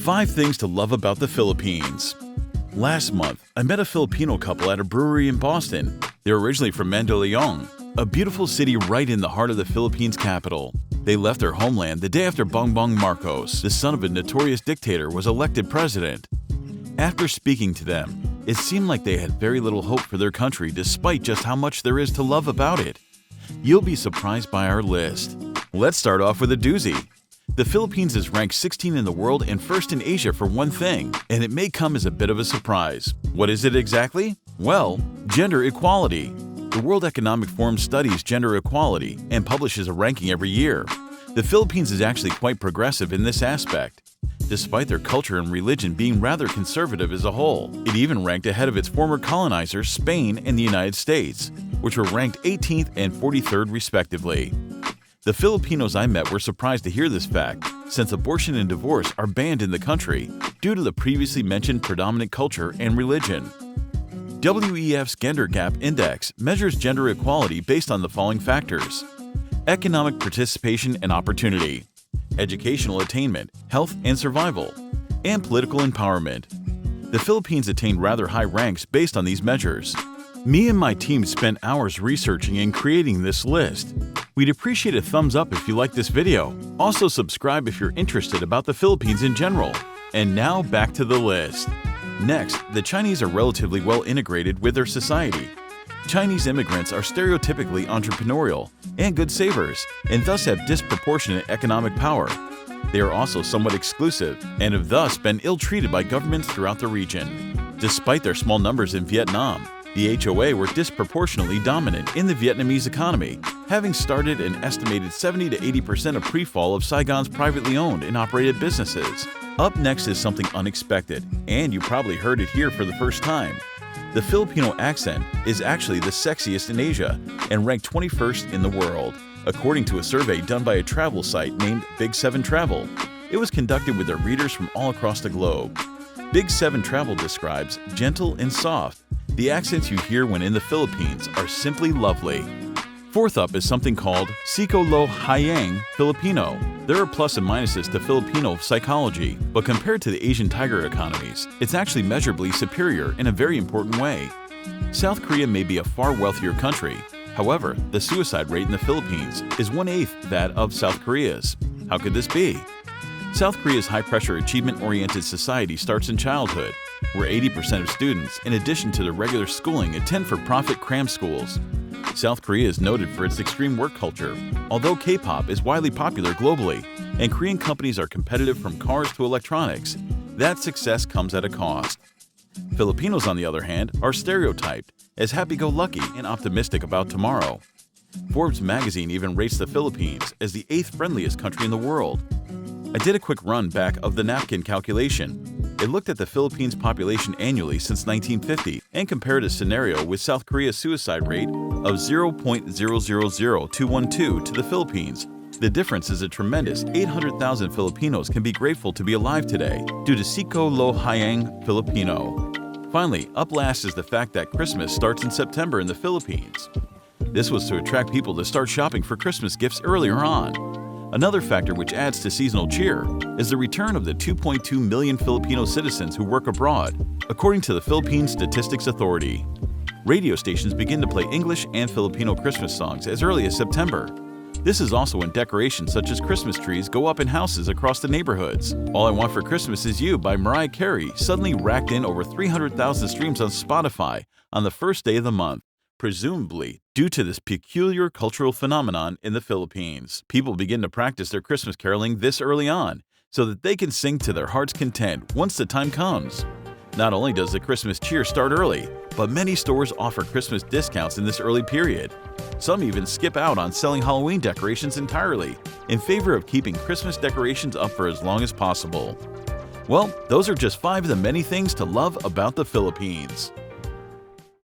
5 things to love about the Philippines. Last month, I met a Filipino couple at a brewery in Boston. They're originally from Mandaluyong, a beautiful city right in the heart of the Philippines capital. They left their homeland the day after Bongbong Marcos, the son of a notorious dictator, was elected president. After speaking to them, it seemed like they had very little hope for their country despite just how much there is to love about it. You'll be surprised by our list. Let's start off with a doozy. The Philippines is ranked 16 in the world and first in Asia for one thing, and it may come as a bit of a surprise. What is it exactly? Well, gender equality. The World Economic Forum studies gender equality and publishes a ranking every year. The Philippines is actually quite progressive in this aspect, despite their culture and religion being rather conservative as a whole. It even ranked ahead of its former colonizers, Spain and the United States, which were ranked 18th and 43rd respectively. The Filipinos I met were surprised to hear this fact, since abortion and divorce are banned in the country due to the previously mentioned predominant culture and religion. WEF's Gender Gap Index measures gender equality based on the following factors: economic participation and opportunity, educational attainment, health and survival, and political empowerment. The Philippines attained rather high ranks based on these measures. Me and my team spent hours researching and creating this list. We'd appreciate a thumbs up if you like this video. Also subscribe if you're interested about the Philippines in general. And now back to the list. Next, the Chinese are relatively well integrated with their society. Chinese immigrants are stereotypically entrepreneurial and good savers, and thus have disproportionate economic power. They are also somewhat exclusive and have thus been ill-treated by governments throughout the region. Despite their small numbers in Vietnam, the HOA were disproportionately dominant in the Vietnamese economy, having started an estimated 70 to 80% of pre-fall of Saigon's privately owned and operated businesses. Up next is something unexpected, and you probably heard it here for the first time. The Filipino accent is actually the sexiest in Asia and ranked 21st in the world, according to a survey done by a travel site named Big 7 Travel. It was conducted with their readers from all across the globe. Big 7 Travel describes gentle and soft. The accents you hear when in the Philippines are simply lovely. Fourth up is something called Psycho-Lo-Hayang Filipino. There are plus and minuses to Filipino psychology, but compared to the Asian tiger economies, it's actually measurably superior in a very important way. South Korea may be a far wealthier country. However, the suicide rate in the Philippines is 1/8 that of South Korea's. How could this be? South Korea's high-pressure achievement-oriented society starts in childhood, where 80% of students, in addition to their regular schooling, attend for-profit cram schools. South Korea is noted for its extreme work culture, although K-pop is widely popular globally, and Korean companies are competitive from cars to electronics. That success comes at a cost. Filipinos, on the other hand, are stereotyped as happy-go-lucky and optimistic about tomorrow. Forbes magazine even rates the Philippines as the 8th friendliest country in the world. I did a quick run back of the napkin calculation. It looked at the Philippines' population annually since 1950 and compared a scenario with South Korea's suicide rate of 0.000212 to the Philippines. The difference is a tremendous 800,000 Filipinos can be grateful to be alive today due to Psycho-Lo-Hayang Filipino. Finally, up last is the fact that Christmas starts in September in the Philippines. This was to attract people to start shopping for Christmas gifts earlier on. Another factor which adds to seasonal cheer is the return of the 2.2 million Filipino citizens who work abroad, according to the Philippine Statistics Authority. Radio stations begin to play English and Filipino Christmas songs as early as September. This is also when decorations such as Christmas trees go up in houses across the neighborhoods. All I Want for Christmas Is You by Mariah Carey suddenly racked in over 300,000 streams on Spotify on the first day of the month, presumably due to this peculiar cultural phenomenon in the Philippines. People begin to practice their Christmas caroling this early on, so that they can sing to their heart's content once the time comes. Not only does the Christmas cheer start early, but many stores offer Christmas discounts in this early period. Some even skip out on selling Halloween decorations entirely, in favor of keeping Christmas decorations up for as long as possible. Well, those are just 5 of the many things to love about the Philippines.